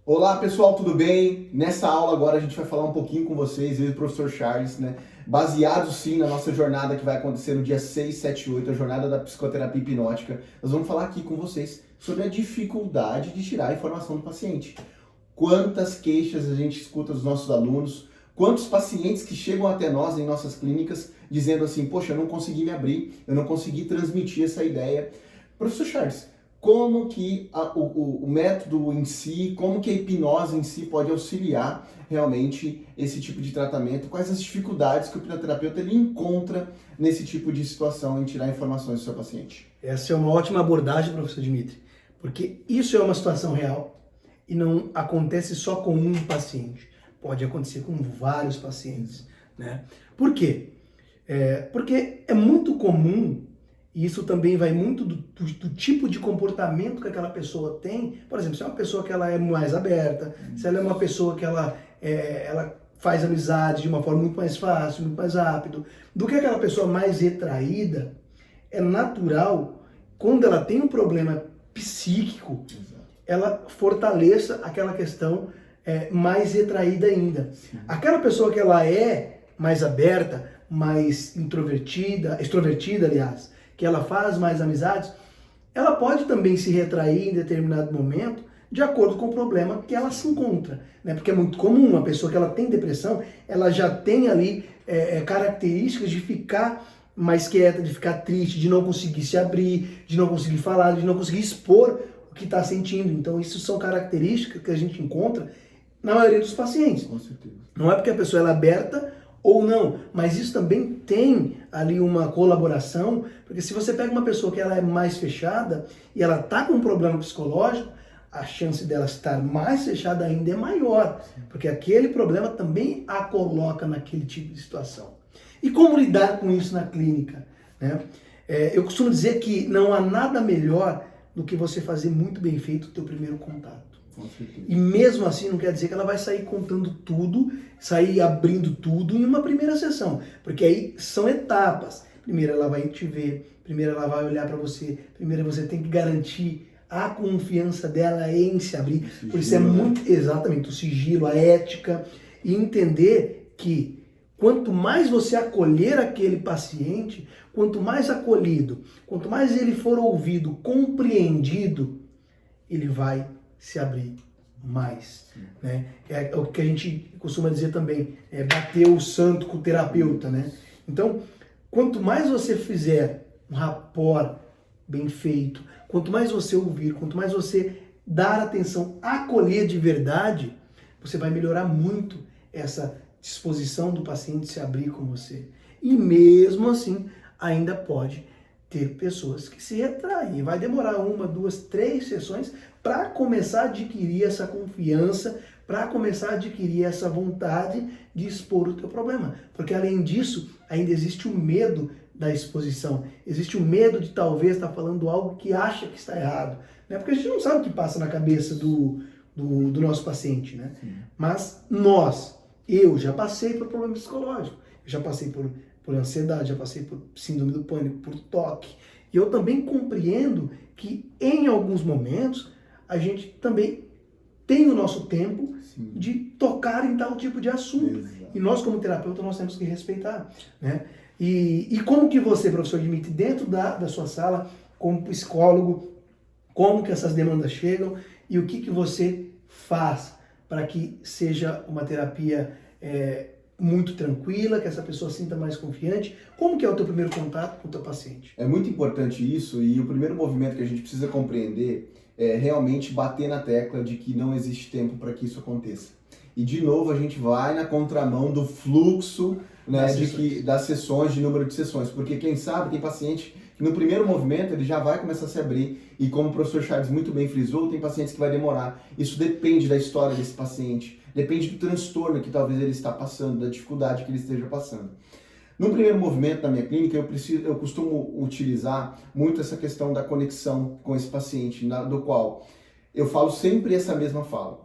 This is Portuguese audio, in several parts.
Olá pessoal, tudo bem? Nessa aula agora a gente vai falar um pouquinho com vocês, eu e o professor Charles, né? Baseado sim na nossa jornada que vai acontecer no dia 6, 7 e 8, a jornada da psicoterapia hipnótica. Nós vamos falar aqui com vocês sobre a dificuldade de tirar a informação do paciente. Quantas queixas a gente escuta dos nossos alunos, quantos pacientes que chegam até nós em nossas clínicas dizendo assim, poxa, eu não consegui me abrir, eu não consegui transmitir essa ideia. Professor Charles, como que o método em si, como que a hipnose em si pode auxiliar realmente esse tipo de tratamento? Quais as dificuldades que o hipnoterapeuta ele encontra nesse tipo de situação em tirar informações do seu paciente? Essa é uma ótima abordagem, professor Dimitri, porque isso é uma situação real e não acontece só com um paciente, pode acontecer com vários pacientes, né? Por quê? Porque é muito comum. E isso também vai muito do tipo de comportamento que aquela pessoa tem. Por exemplo, se é uma pessoa que ela é mais aberta, se ela é uma pessoa que ela faz amizade de uma forma muito mais fácil, muito mais rápido, do que aquela pessoa mais retraída, é natural, quando ela tem um problema psíquico, ela fortaleça aquela questão mais retraída ainda. Sim. Aquela pessoa que ela é mais aberta, mais extrovertida, aliás, que ela faz mais amizades, ela pode também se retrair em determinado momento de acordo com o problema que ela se encontra, né? Porque é muito comum uma pessoa que ela tem depressão, ela já tem ali características de ficar mais quieta, de ficar triste, de não conseguir se abrir, de não conseguir falar, de não conseguir expor o que está sentindo. Então isso são características que a gente encontra na maioria dos pacientes. Com certeza. Não é porque a pessoa é aberta ou não, mas isso também tem ali uma colaboração, porque se você pega uma pessoa que ela é mais fechada e ela está com um problema psicológico, a chance dela estar mais fechada ainda é maior, porque aquele problema também a coloca naquele tipo de situação. E como lidar com isso na clínica, né? Eu costumo dizer que não há nada melhor do que você fazer muito bem feito o teu primeiro contato. E mesmo assim não quer dizer que ela vai sair contando tudo, sair abrindo tudo em uma primeira sessão, porque aí são etapas. Primeiro ela vai te ver, primeiro ela vai olhar para você, primeiro você tem que garantir a confiança dela em se abrir. Sigilo, por isso é muito, exatamente, o sigilo, a ética, e entender que quanto mais você acolher aquele paciente, quanto mais acolhido, quanto mais ele for ouvido, compreendido, ele vai se abrir mais, né? É o que a gente costuma dizer também, bater o santo com o terapeuta, né? Então, quanto mais você fizer um rapport bem feito, quanto mais você ouvir, quanto mais você dar atenção, acolher de verdade, você vai melhorar muito essa disposição do paciente se abrir com você. E mesmo assim, ainda pode ter pessoas que se retraem. Vai demorar 1, 2, 3 sessões para começar a adquirir essa confiança, para começar a adquirir essa vontade de expor o teu problema. Porque além disso, ainda existe o medo da exposição. Existe o medo de talvez estar falando algo que acha que está errado, né? Porque a gente não sabe o que passa na cabeça do nosso paciente, né? Mas eu já passei por problema psicológico, eu já passei por ansiedade, já passei por síndrome do pânico, por toque. E eu também compreendo que em alguns momentos a gente também tem o nosso tempo, sim, de tocar em tal tipo de assunto. Exato. E nós, como terapeuta, nós temos que respeitar, né? E como que você, professor Dimitri, dentro da sua sala, como psicólogo, como que essas demandas chegam e o que você faz para que seja uma terapia muito tranquila, que essa pessoa sinta mais confiante? Como que é o teu primeiro contato com o teu paciente? É muito importante isso, e o primeiro movimento que a gente precisa compreender é realmente bater na tecla de que não existe tempo para que isso aconteça. E de novo a gente vai na contramão do fluxo, né, das sessões, de número de sessões, porque quem sabe tem paciente que no primeiro movimento ele já vai começar a se abrir, e como o professor Charles muito bem frisou, tem pacientes que vai demorar. Isso depende da história desse paciente, depende do transtorno que talvez ele está passando, da dificuldade que ele esteja passando. No primeiro movimento da minha clínica, eu costumo utilizar muito essa questão da conexão com esse paciente, do qual eu falo sempre essa mesma fala.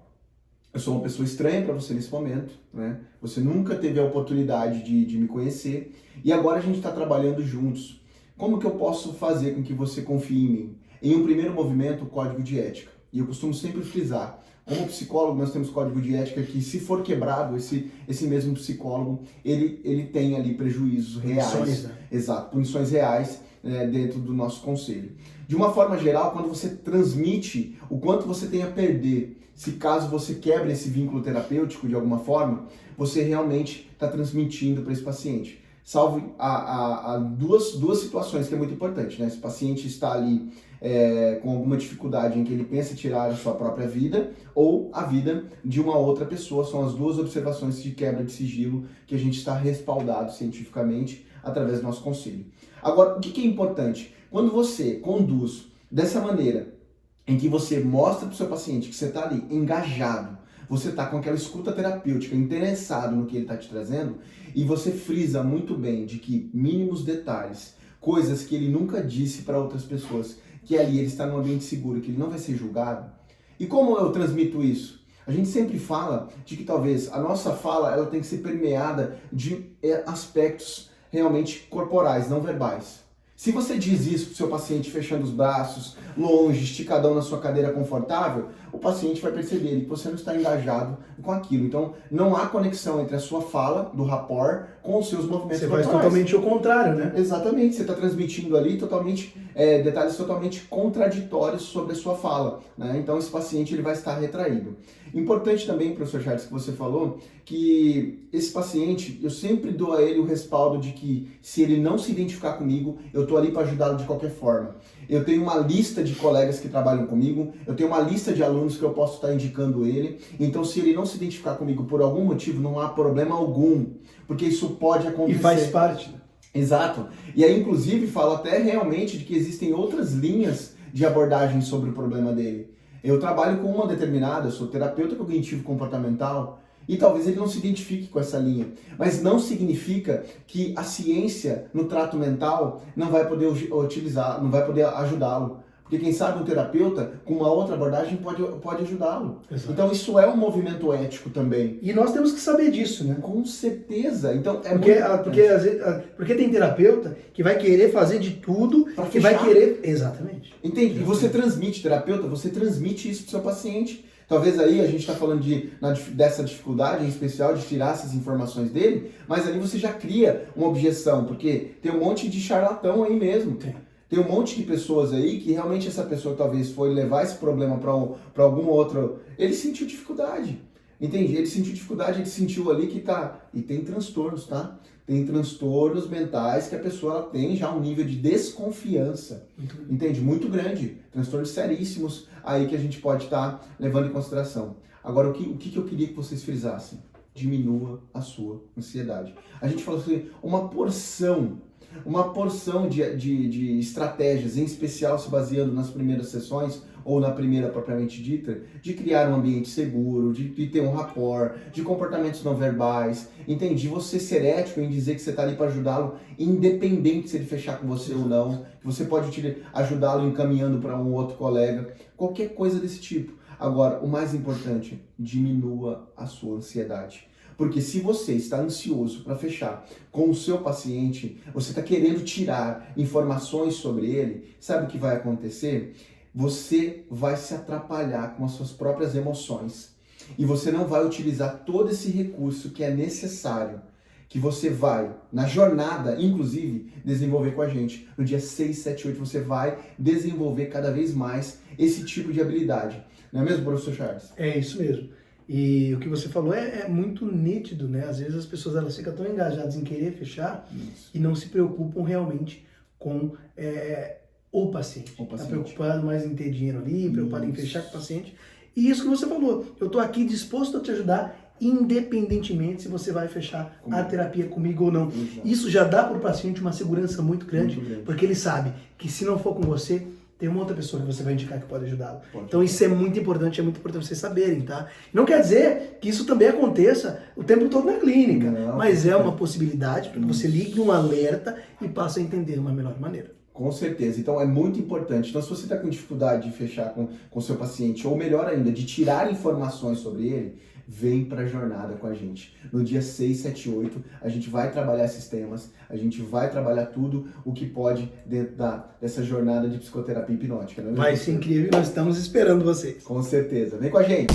Eu sou uma pessoa estranha para você nesse momento, né? Você nunca teve a oportunidade de me conhecer, e agora a gente está trabalhando juntos. Como que eu posso fazer com que você confie em mim? Em um primeiro movimento, o código de ética. E eu costumo sempre frisar, Como psicólogo, nós temos código de ética que, se for quebrado, esse mesmo psicólogo, ele tem ali prejuízos reais. Punições, né? Exato, punições reais dentro do nosso conselho. De uma forma geral, quando você transmite o quanto você tem a perder, se caso você quebre esse vínculo terapêutico de alguma forma, você realmente está transmitindo para esse paciente. Salve duas situações que é muito importante, né? Se o paciente está ali com alguma dificuldade em que ele pensa em tirar a sua própria vida ou a vida de uma outra pessoa, são as duas observações de quebra de sigilo que a gente está respaldado cientificamente através do nosso conselho. Agora, o que é importante? Quando você conduz dessa maneira, em que você mostra para o seu paciente que você está ali engajado, você está com aquela escuta terapêutica, interessado no que ele está te trazendo, e você frisa muito bem de que mínimos detalhes, coisas que ele nunca disse para outras pessoas, que ali ele está num ambiente seguro, que ele não vai ser julgado. E como eu transmito isso? A gente sempre fala de que talvez a nossa fala ela tem que ser permeada de aspectos realmente corporais, não verbais. Se você diz isso para o seu paciente fechando os braços, longe, esticadão na sua cadeira confortável, o paciente vai perceber que você não está engajado com aquilo. Então, não há conexão entre a sua fala, do rapport, com os seus movimentos corporais. Você faz totalmente o contrário, né? Exatamente, você está transmitindo ali detalhes totalmente contraditórios sobre a sua fala, né? Então, esse paciente ele vai estar retraído. Importante também, professor Charles, que você falou, que esse paciente, eu sempre dou a ele o respaldo de que se ele não se identificar comigo, eu estou ali para ajudá-lo de qualquer forma. Eu tenho uma lista de colegas que trabalham comigo, eu tenho uma lista de alunos que eu posso estar indicando ele, então se ele não se identificar comigo por algum motivo, não há problema algum, porque isso pode acontecer. E faz parte. Exato. E aí, inclusive, falo até realmente de que existem outras linhas de abordagem sobre o problema dele. Eu trabalho com uma determinada, eu sou terapeuta cognitivo comportamental, e talvez ele não se identifique com essa linha. Mas não significa que a ciência no trato mental não vai poder utilizar, não vai poder ajudá-lo. Porque quem sabe um terapeuta, com uma outra abordagem, pode ajudá-lo. Exato. Então isso é um movimento ético também. E nós temos que saber disso, né? Com certeza. Então, porque tem terapeuta que vai querer fazer de tudo, que vai querer... Exatamente. Entende? E você transmite, terapeuta, você transmite isso para o seu paciente. Talvez aí a gente está falando dessa dificuldade em especial de tirar essas informações dele, mas ali você já cria uma objeção, porque tem um monte de charlatão aí mesmo. Tem um monte de pessoas aí que realmente essa pessoa talvez foi levar esse problema para algum outro... Ele sentiu dificuldade, entende? Ele sentiu dificuldade, ele sentiu ali que tá... E tem transtornos, tá? Tem transtornos mentais que a pessoa ela tem já um nível de desconfiança, entende? Muito grande. Transtornos seríssimos aí que a gente pode estar levando em consideração. Agora, o que eu queria que vocês frisassem? Diminua a sua ansiedade. A gente falou assim, uma porção de estratégias, em especial se baseando nas primeiras sessões, ou na primeira propriamente dita, de criar um ambiente seguro, de ter um rapport, de comportamentos não verbais, entende? De você ser ético em dizer que você está ali para ajudá-lo, independente se ele fechar com você ou não, que você pode ajudá-lo encaminhando para um outro colega, qualquer coisa desse tipo. Agora, o mais importante, diminua a sua ansiedade. Porque se você está ansioso para fechar com o seu paciente, você está querendo tirar informações sobre ele, sabe o que vai acontecer? Você vai se atrapalhar com as suas próprias emoções. E você não vai utilizar todo esse recurso que é necessário, que você vai, na jornada, inclusive, desenvolver com a gente. No dia 6, 7, 8, você vai desenvolver cada vez mais esse tipo de habilidade. Não é mesmo, professor Charles? É isso mesmo. E o que você falou é muito nítido, né? Às vezes as pessoas elas ficam tão engajadas em querer fechar e não se preocupam realmente com o paciente. Está preocupado mais em ter dinheiro ali, preocupado em fechar com o paciente. E isso que você falou, eu estou aqui disposto a te ajudar, independentemente se você vai fechar a terapia comigo ou não. Exato. Isso já dá para o paciente uma segurança muito grande, porque ele sabe que se não for com você, tem uma outra pessoa que você vai indicar que pode ajudá-lo. Então isso é muito importante vocês saberem, tá? Não quer dizer que isso também aconteça o tempo todo na clínica, mas é uma possibilidade para que você ligue um alerta e passe a entender de uma melhor maneira. Com certeza. Então é muito importante. Então se você está com dificuldade de fechar com o seu paciente, ou melhor ainda, de tirar informações sobre ele, vem para a jornada com a gente. No dia 6, 7, 8, a gente vai trabalhar esses temas, a gente vai trabalhar tudo o que pode dentro dessa jornada de psicoterapia hipnótica. Não é mesmo? Vai ser incrível, nós estamos esperando vocês. Com certeza. Vem com a gente!